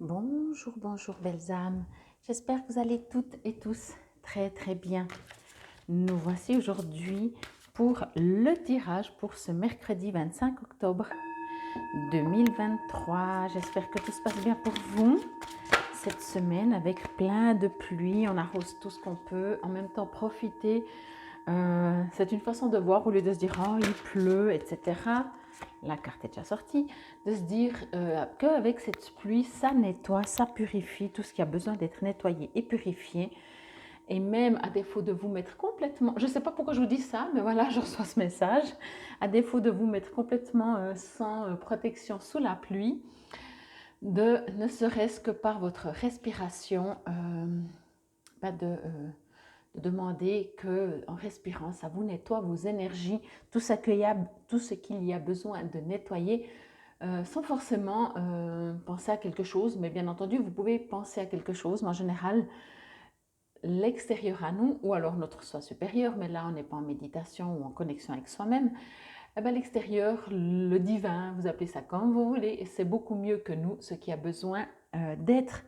Bonjour, bonjour belles âmes. J'espère que vous allez toutes et tous très très bien. Nous voici aujourd'hui pour le tirage pour ce mercredi 25 octobre 2023. J'espère que tout se passe bien pour vous cette semaine avec plein de pluie. On arrose tout ce qu'on peut, en même temps profiter. C'est une façon de voir au lieu de se dire oh il pleut, etc. La carte est déjà sortie, de se dire qu'avec cette pluie, ça nettoie, ça purifie tout ce qui a besoin d'être nettoyé et purifié. Et même à défaut de vous mettre complètement, je ne sais pas pourquoi je vous dis ça, mais voilà, je reçois ce message, à défaut de vous mettre complètement sans protection sous la pluie, de ne serait-ce que par votre respiration, de demander que en respirant, ça vous nettoie vos énergies, tout ce qu'il y a besoin de nettoyer, sans forcément penser à quelque chose. Mais bien entendu, vous pouvez penser à quelque chose, mais en général, l'extérieur à nous, ou alors notre soi supérieur, mais là, on n'est pas en méditation ou en connexion avec soi-même, eh ben, l'extérieur, le divin, vous appelez ça comme vous voulez, c'est beaucoup mieux que nous, ce qui a besoin d'être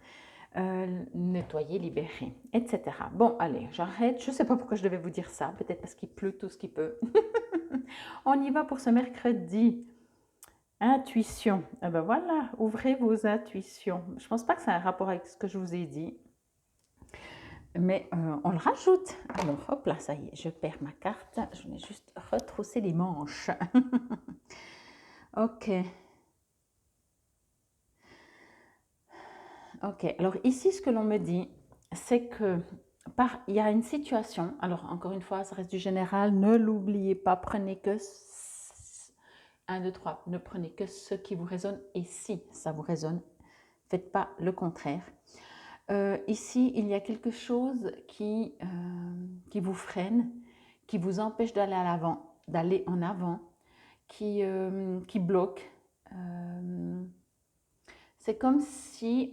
nettoyer, libérer, etc. Bon, allez, j'arrête. Je ne sais pas pourquoi je devais vous dire ça. Peut-être parce qu'il pleut tout ce qu'il peut. On y va pour ce mercredi. Intuition. Eh ben voilà, ouvrez vos intuitions. Je ne pense pas que ça a un rapport avec ce que je vous ai dit. Mais on le rajoute. Alors, hop là, ça y est, je perds ma carte. Je vais juste retrousser les manches. Ok. Ok, alors ici, ce que l'on me dit, c'est que il y a une situation, alors encore une fois, ça reste du général, ne l'oubliez pas, prenez que 1, 2, 3, ne prenez que ce qui vous résonne et si ça vous résonne, faites pas le contraire. Ici, il y a quelque chose qui vous freine, qui vous empêche d'aller à l'avant, d'aller en avant, qui bloque. C'est comme si,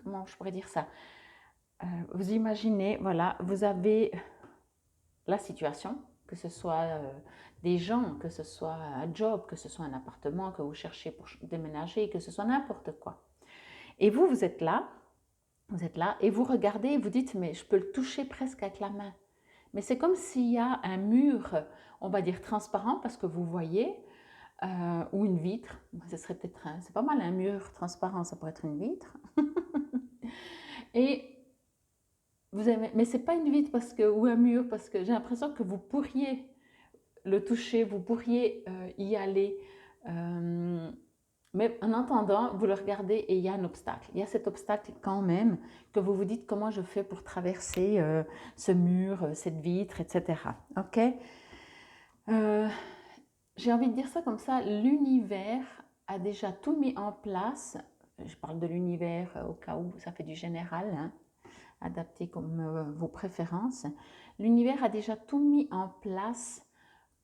comment je pourrais dire ça? Vous imaginez, voilà, vous avez la situation, que ce soit des gens, que ce soit un job, que ce soit un appartement que vous cherchez pour déménager, que ce soit n'importe quoi. Et vous êtes là et vous regardez et vous dites, mais je peux le toucher presque avec la main. Mais c'est comme s'il y a un mur, on va dire transparent, parce que vous voyez, ou une vitre. Ce serait peut-être, c'est pas mal un mur transparent, ça pourrait être une vitre. Et mais c'est pas une vitre ou un mur, parce que j'ai l'impression que vous pourriez le toucher, vous pourriez y aller. Mais en attendant, vous le regardez et il y a un obstacle. Il y a cet obstacle quand même que vous vous dites comment je fais pour traverser ce mur, cette vitre, etc. Ok. J'ai envie de dire ça comme ça, l'univers a déjà tout mis en place. Je parle de l'univers au cas où ça fait du général, hein, adapté comme vos préférences. L'univers a déjà tout mis en place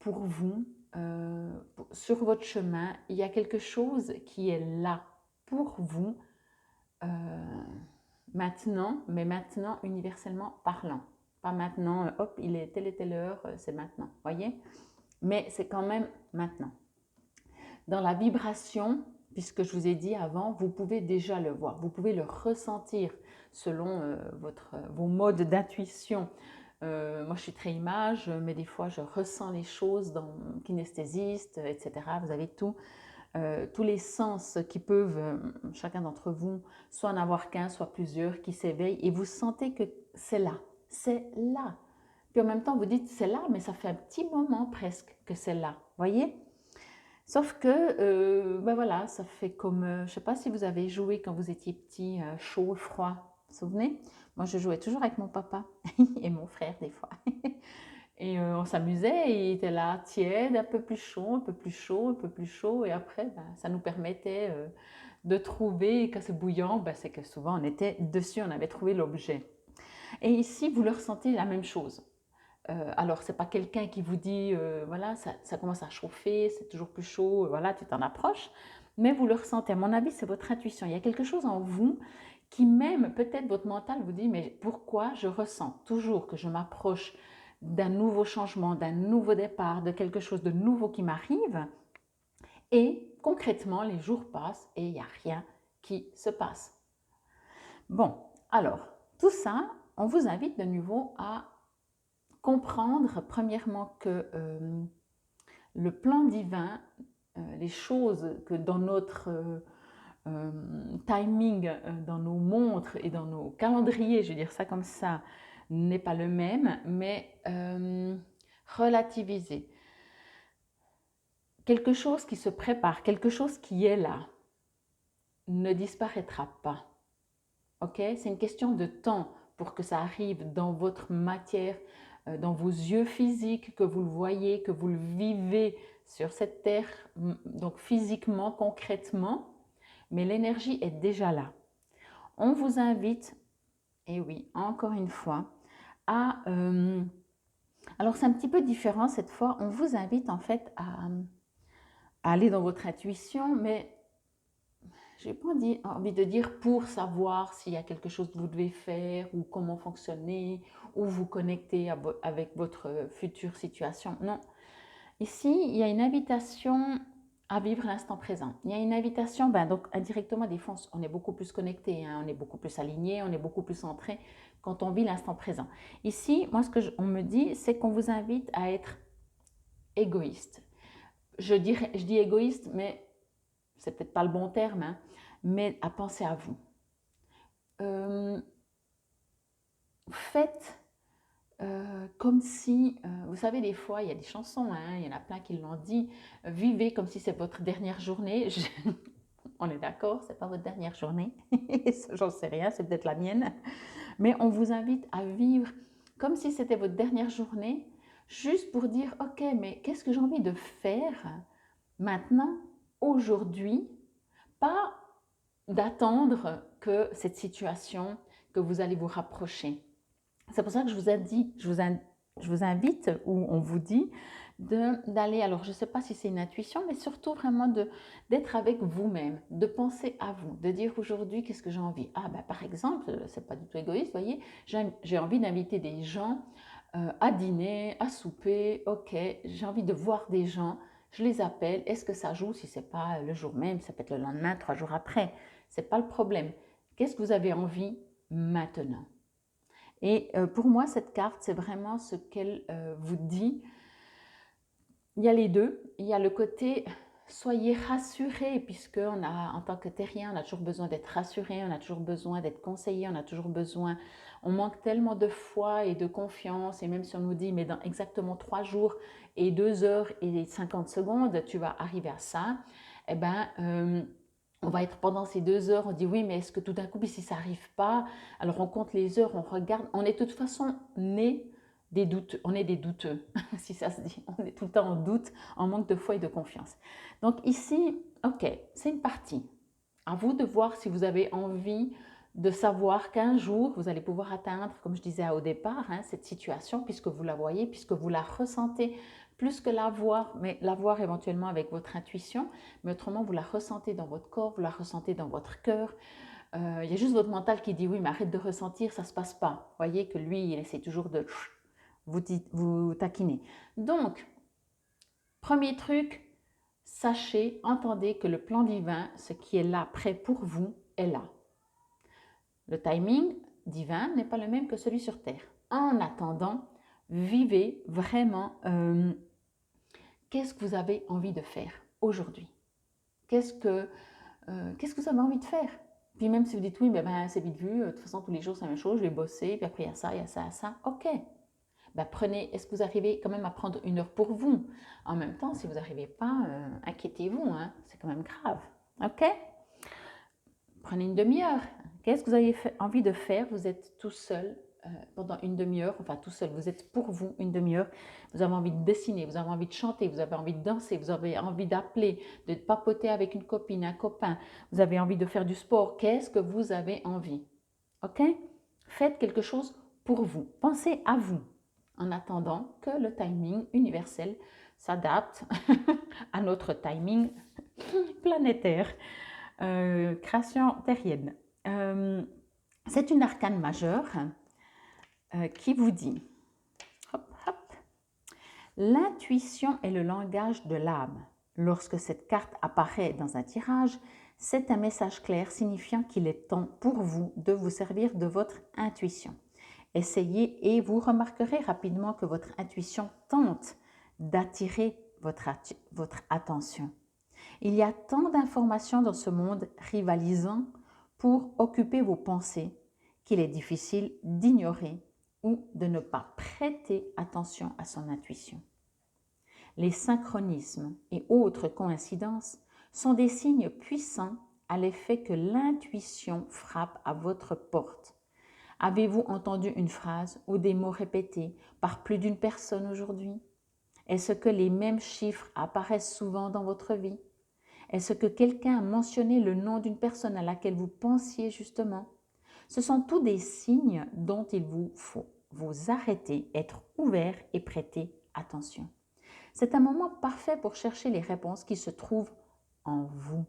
pour vous, sur votre chemin. Il y a quelque chose qui est là pour vous maintenant, mais maintenant universellement parlant. Pas maintenant, hop, il est telle et telle heure, c'est maintenant, voyez? Mais c'est quand même maintenant. Dans la vibration, puisque je vous ai dit avant, vous pouvez déjà le voir, vous pouvez le ressentir selon vos modes d'intuition. Moi, je suis très image, mais des fois, je ressens les choses dans kinesthésiste, etc. Vous avez tous les sens qui peuvent, chacun d'entre vous, soit en avoir qu'un, soit plusieurs, qui s'éveillent, et vous sentez que c'est là, c'est là. Puis en même temps, vous dites c'est là, mais ça fait un petit moment presque que c'est là, voyez? Sauf que, ben voilà, ça fait comme, je ne sais pas si vous avez joué quand vous étiez petit, chaud, froid, vous vous souvenez? Moi, je jouais toujours avec mon papa et mon frère des fois. Et on s'amusait, et il était là, tiède, un peu plus chaud, un peu plus chaud, un peu plus chaud. Et après, ben, ça nous permettait de trouver, quand c'est bouillant, ben, c'est que souvent on était dessus, on avait trouvé l'objet. Et ici, vous le ressentez la même chose. Alors, ce n'est pas quelqu'un qui vous dit, voilà, ça commence à chauffer, c'est toujours plus chaud, voilà, tu t'en approches. Mais vous le ressentez. À mon avis, c'est votre intuition. Il y a quelque chose en vous qui même, peut-être votre mental vous dit, mais pourquoi je ressens toujours que je m'approche d'un nouveau changement, d'un nouveau départ, de quelque chose de nouveau qui m'arrive. Et concrètement, les jours passent et il n'y a rien qui se passe. Bon, alors, tout ça, on vous invite de nouveau à comprendre, premièrement, que le plan divin, les choses que dans notre timing, dans nos montres et dans nos calendriers, je vais dire ça comme ça, n'est pas le même, mais relativiser. Quelque chose qui se prépare, quelque chose qui est là, ne disparaîtra pas. Ok? C'est une question de temps pour que ça arrive dans votre matière, dans vos yeux physiques, que vous le voyez, que vous le vivez sur cette terre, donc physiquement, concrètement, mais l'énergie est déjà là. On vous invite, et oui, encore une fois, à... alors c'est un petit peu différent cette fois, on vous invite en fait à aller dans votre intuition, mais j'ai pas envie de dire pour savoir s'il y a quelque chose que vous devez faire ou comment fonctionner ou vous connecter avec votre future situation. Non. Ici, il y a une invitation à vivre l'instant présent. Il y a une invitation, donc indirectement, des fois, on est beaucoup plus connecté, hein, on est beaucoup plus aligné, on est beaucoup plus centré quand on vit l'instant présent. Ici, moi, ce on me dit, c'est qu'on vous invite à être égoïste. Je dis égoïste, mais c'est peut-être pas le bon terme, hein, mais à penser à vous. Faites comme si, vous savez, des fois, il y a des chansons, hein, il y en a plein qui l'ont dit, vivez comme si c'est votre dernière journée. On est d'accord, c'est pas votre dernière journée, j'en sais rien, c'est peut-être la mienne, mais on vous invite à vivre comme si c'était votre dernière journée, juste pour dire, ok, mais qu'est-ce que j'ai envie de faire maintenant, aujourd'hui, pas d'attendre que cette situation, que vous allez vous rapprocher. C'est pour ça que je vous invite, ou on vous dit, d'aller, alors je ne sais pas si c'est une intuition, mais surtout vraiment d'être avec vous-même, de penser à vous, de dire aujourd'hui qu'est-ce que j'ai envie. Ah ben par exemple, c'est pas du tout égoïste, vous voyez, j'ai envie d'inviter des gens à dîner, à souper, ok, j'ai envie de voir des gens, je les appelle, est-ce que ça joue? Si ce n'est pas le jour même, ça peut être le lendemain, 3 jours après, ce n'est pas le problème. Qu'est-ce que vous avez envie maintenant? Et pour moi, cette carte, c'est vraiment ce qu'elle vous dit. Il y a les deux. Il y a le côté soyez rassurés, puisque en tant que terrien, on a toujours besoin d'être rassuré, on a toujours besoin d'être conseillé, on a toujours besoin, on manque tellement de foi et de confiance, et même si on nous dit, mais dans exactement 3 jours et 2 heures et 50 secondes, tu vas arriver à ça, eh ben, on va être pendant ces 2 heures, on dit oui, mais est-ce que tout d'un coup, si ça n'arrive pas, alors on compte les heures, on regarde, on est de toute façon né des doutes, on est des douteux, si ça se dit, on est tout le temps en doute, en manque de foi et de confiance. Donc ici, ok, c'est une partie. À vous de voir si vous avez envie de savoir qu'un jour, vous allez pouvoir atteindre, comme je disais au départ, hein, cette situation, puisque vous la voyez, puisque vous la ressentez, plus que la voir, mais la voir éventuellement avec votre intuition, mais autrement, vous la ressentez dans votre corps, vous la ressentez dans votre cœur. Il y a juste votre mental qui dit oui, mais arrête de ressentir, ça ne se passe pas. Vous voyez que lui, il essaie toujours de vous taquiner. Donc, premier truc, sachez, entendez que le plan divin, ce qui est là, prêt pour vous, est là. Le timing divin n'est pas le même que celui sur Terre. En attendant, vivez vraiment qu'est-ce que vous avez envie de faire aujourd'hui. Qu'est-ce que vous avez envie de faire? Puis même si vous dites oui, c'est vite vu, de toute façon tous les jours c'est la même chose, je vais bosser, puis après il y a ça, il y a ça, il y a ça, ok. Prenez, est-ce que vous arrivez quand même à prendre 1 heure pour vous? En même temps, si vous n'arrivez pas, inquiétez-vous, hein, c'est quand même grave. Ok? Prenez une demi-heure. Qu'est-ce que vous avez envie de faire? Vous êtes tout seul pendant une demi-heure, enfin tout seul, vous êtes pour vous une demi-heure. Vous avez envie de dessiner, vous avez envie de chanter, vous avez envie de danser, vous avez envie d'appeler, de papoter avec une copine, un copain, vous avez envie de faire du sport. Qu'est-ce que vous avez envie? Ok? Faites quelque chose pour vous. Pensez à vous. En attendant que le timing universel s'adapte à notre timing planétaire, création terrienne. C'est une arcane majeure qui vous dit, hop, hop, l'intuition est le langage de l'âme. Lorsque cette carte apparaît dans un tirage, C'est un message clair signifiant qu'il est temps pour vous de vous servir de votre intuition. Essayez et vous remarquerez rapidement que votre intuition tente d'attirer votre attention. Il y a tant d'informations dans ce monde rivalisant pour occuper vos pensées qu'il est difficile d'ignorer ou de ne pas prêter attention à son intuition. Les synchronismes et autres coïncidences sont des signes puissants à l'effet que l'intuition frappe à votre porte. Avez-vous entendu une phrase ou des mots répétés par plus d'une personne aujourd'hui? Est-ce que les mêmes chiffres apparaissent souvent dans votre vie? Est-ce que quelqu'un a mentionné le nom d'une personne à laquelle vous pensiez justement? Ce sont tous des signes dont il vous faut vous arrêter, être ouvert et prêter attention. C'est un moment parfait pour chercher les réponses qui se trouvent en vous.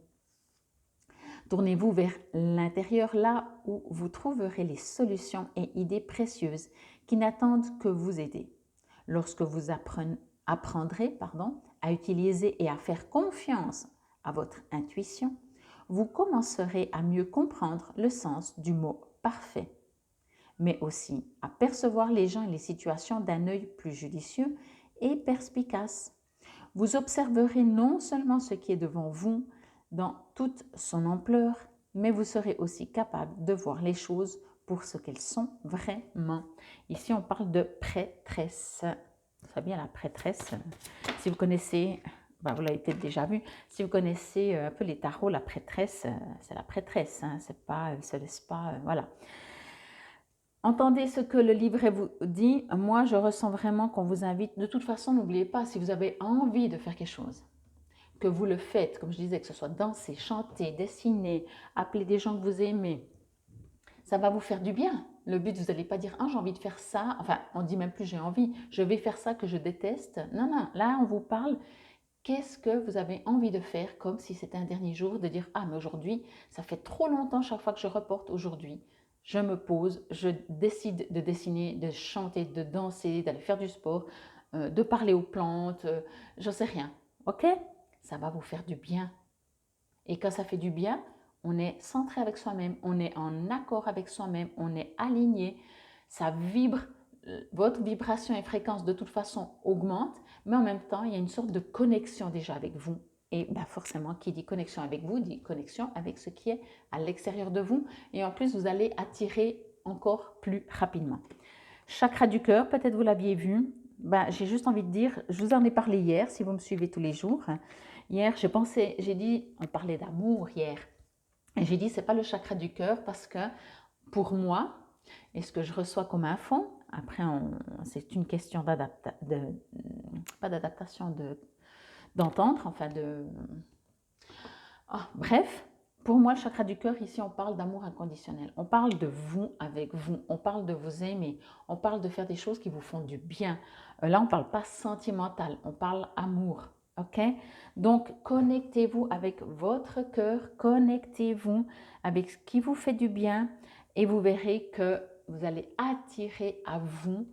Tournez-vous vers l'intérieur, là où vous trouverez les solutions et idées précieuses qui n'attendent que vous aider. Lorsque vous apprendrez à utiliser et à faire confiance à votre intuition, vous commencerez à mieux comprendre le sens du mot parfait, mais aussi à percevoir les gens et les situations d'un œil plus judicieux et perspicace. Vous observerez non seulement ce qui est devant vous dans toute son ampleur, mais vous serez aussi capable de voir les choses pour ce qu'elles sont vraiment. Ici, on parle de prêtresse. Vous savez bien, la prêtresse, si vous connaissez, vous l'avez peut-être déjà vu, si vous connaissez un peu les tarots, la prêtresse, c'est la prêtresse, hein, c'est pas, elle ne se laisse pas, voilà. Entendez ce que le livret vous dit. Moi, je ressens vraiment qu'on vous invite. De toute façon, n'oubliez pas, si vous avez envie de faire quelque chose, que vous le faites, comme je disais, que ce soit danser, chanter, dessiner, appeler des gens que vous aimez, ça va vous faire du bien. Le but, vous n'allez pas dire « Ah, j'ai envie de faire ça ». Enfin, on ne dit même plus « j'ai envie », je vais faire ça que je déteste. Non, non, là, on vous parle qu'est-ce que vous avez envie de faire, comme si c'était un dernier jour, de dire « Ah, mais aujourd'hui, ça fait trop longtemps chaque fois que je reporte aujourd'hui ». Je me pose, je décide de dessiner, de chanter, de danser, d'aller faire du sport, de parler aux plantes, j'en sais rien. Ok? Ça va vous faire du bien. Et quand ça fait du bien, on est centré avec soi-même, on est en accord avec soi-même, on est aligné, ça vibre, votre vibration et fréquence de toute façon augmente, mais en même temps, il y a une sorte de connexion déjà avec vous. Et forcément, qui dit connexion avec vous, dit connexion avec ce qui est à l'extérieur de vous. Et en plus, vous allez attirer encore plus rapidement. Chakra du cœur, peut-être vous l'aviez vu. J'ai juste envie de dire, je vous en ai parlé hier, si vous me suivez tous les jours. Hier, j'ai dit, on parlait d'amour hier. Et j'ai dit, ce n'est pas le chakra du cœur parce que pour moi, et ce que je reçois comme info, après, c'est une question d'entendre, enfin bref, pour moi, le chakra du cœur, ici, on parle d'amour inconditionnel. On parle de vous avec vous. On parle de vous aimer. On parle de faire des choses qui vous font du bien. Là, on ne parle pas sentimental. On parle amour. OK? Donc, connectez-vous avec votre cœur. Connectez-vous avec ce qui vous fait du bien. Et vous verrez que vous allez attirer à vous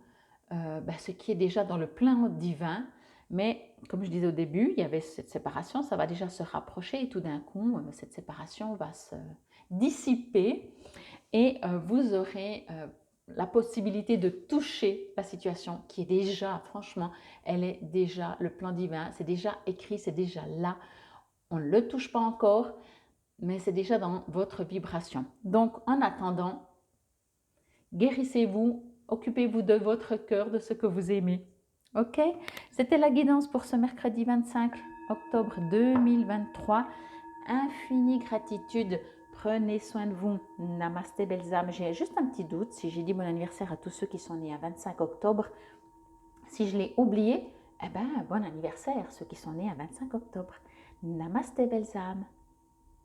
ce qui est déjà dans le plan divin. Mais comme je disais au début, il y avait cette séparation, ça va déjà se rapprocher et tout d'un coup, cette séparation va se dissiper et vous aurez la possibilité de toucher la situation qui est déjà, franchement, elle est déjà le plan divin, c'est déjà écrit, c'est déjà là. On ne le touche pas encore, mais c'est déjà dans votre vibration. Donc, en attendant, guérissez-vous, occupez-vous de votre cœur, de ce que vous aimez. Ok, c'était la guidance pour ce mercredi 25 octobre 2023. Infinie gratitude. Prenez soin de vous. Namasté, belles âmes. J'ai juste un petit doute si j'ai dit bon anniversaire à tous ceux qui sont nés à 25 octobre. Si je l'ai oublié, bon anniversaire ceux qui sont nés à 25 octobre. Namasté, belles âmes.